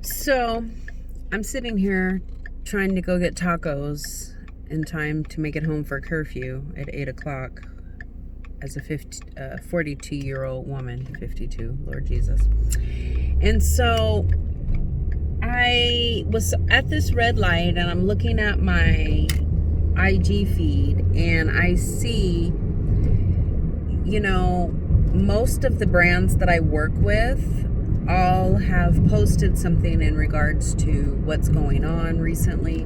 So I'm sitting here trying to go get tacos in time to make it home for curfew at 8 o'clock as a 42-year-old woman. 52, Lord Jesus. And so I was at this red light and I'm looking at my IG feed and I see, most of the brands that I work with all have posted something in regards to what's going on recently.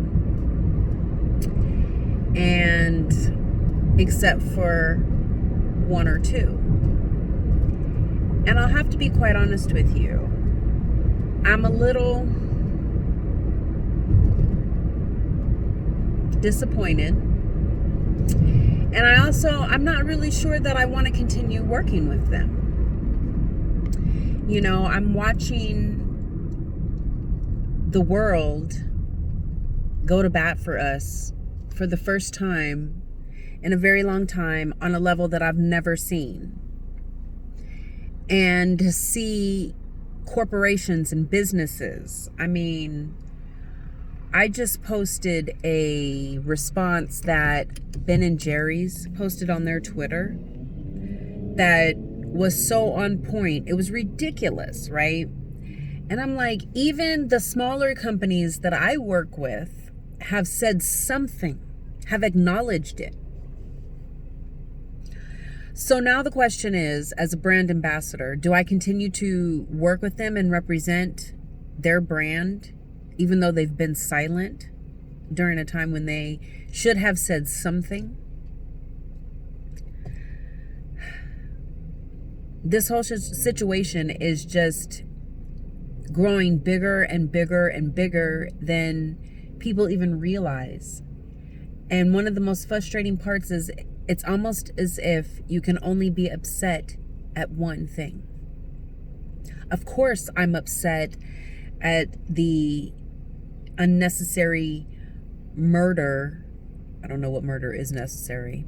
And except for one or two. And I'll have to be quite honest with you. I'm a little disappointed. And I'm not really sure that I want to continue working with them. I'm watching the world go to bat for us for the first time in a very long time on a level that I've never seen. And to see corporations and businesses, I just posted a response that Ben & Jerry's posted on their Twitter that was so on point. It was ridiculous, right? And I'm like, even the smaller companies that I work with have said something, have acknowledged it. So now the question is, as a brand ambassador, do I continue to work with them and represent their brand, even though they've been silent during a time when they should have said something? This whole situation is just growing bigger and bigger and bigger than people even realize. And one of the most frustrating parts is it's almost as if you can only be upset at one thing. Of course, I'm upset at the unnecessary murder. I don't know what murder is necessary.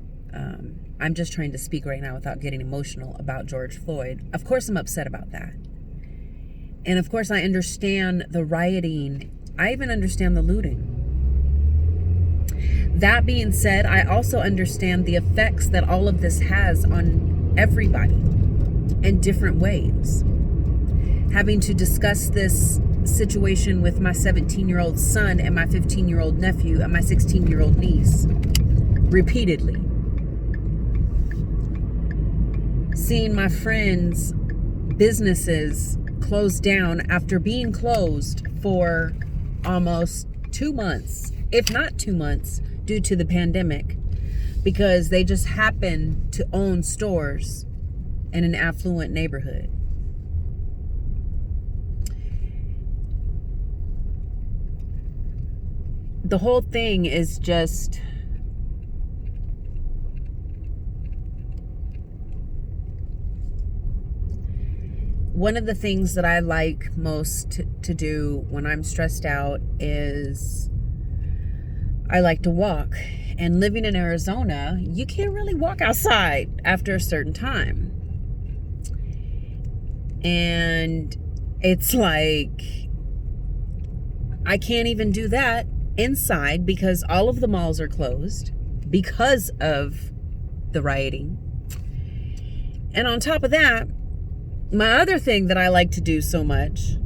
I'm just trying to speak right now without getting emotional about George Floyd. Of course, I'm upset about that. And of course, I understand the rioting. I even understand the looting. That being said, I also understand the effects that all of this has on everybody in different ways. Having to discuss this situation with my 17-year-old son and my 15-year-old nephew and my 16-year-old niece repeatedly. Seeing my friends' businesses closed down after being closed for almost 2 months, if not 2 months, due to the pandemic, because they just happen to own stores in an affluent neighborhood. The whole thing is just one of the things that I like most to do when I'm stressed out is I like to walk. And living in Arizona, you can't really walk outside after a certain time. And it's like, I can't even do that inside because all of the malls are closed because of the rioting. And on top of that, my other thing that I like to do so much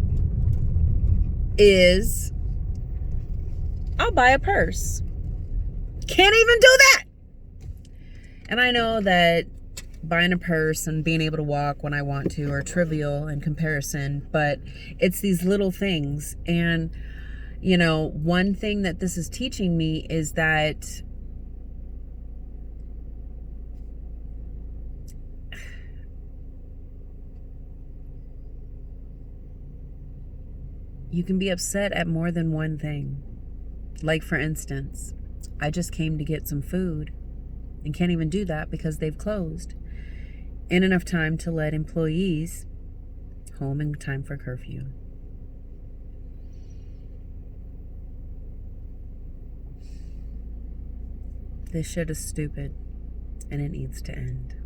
is I'll buy a purse. Can't even do that. And I know that buying a purse and being able to walk when I want to are trivial in comparison, but it's these little things. And, one thing that this is teaching me is that you can be upset at more than one thing. Like, for instance, I just came to get some food and can't even do that because they've closed in enough time to let employees home in time for curfew. This shit is stupid and it needs to end.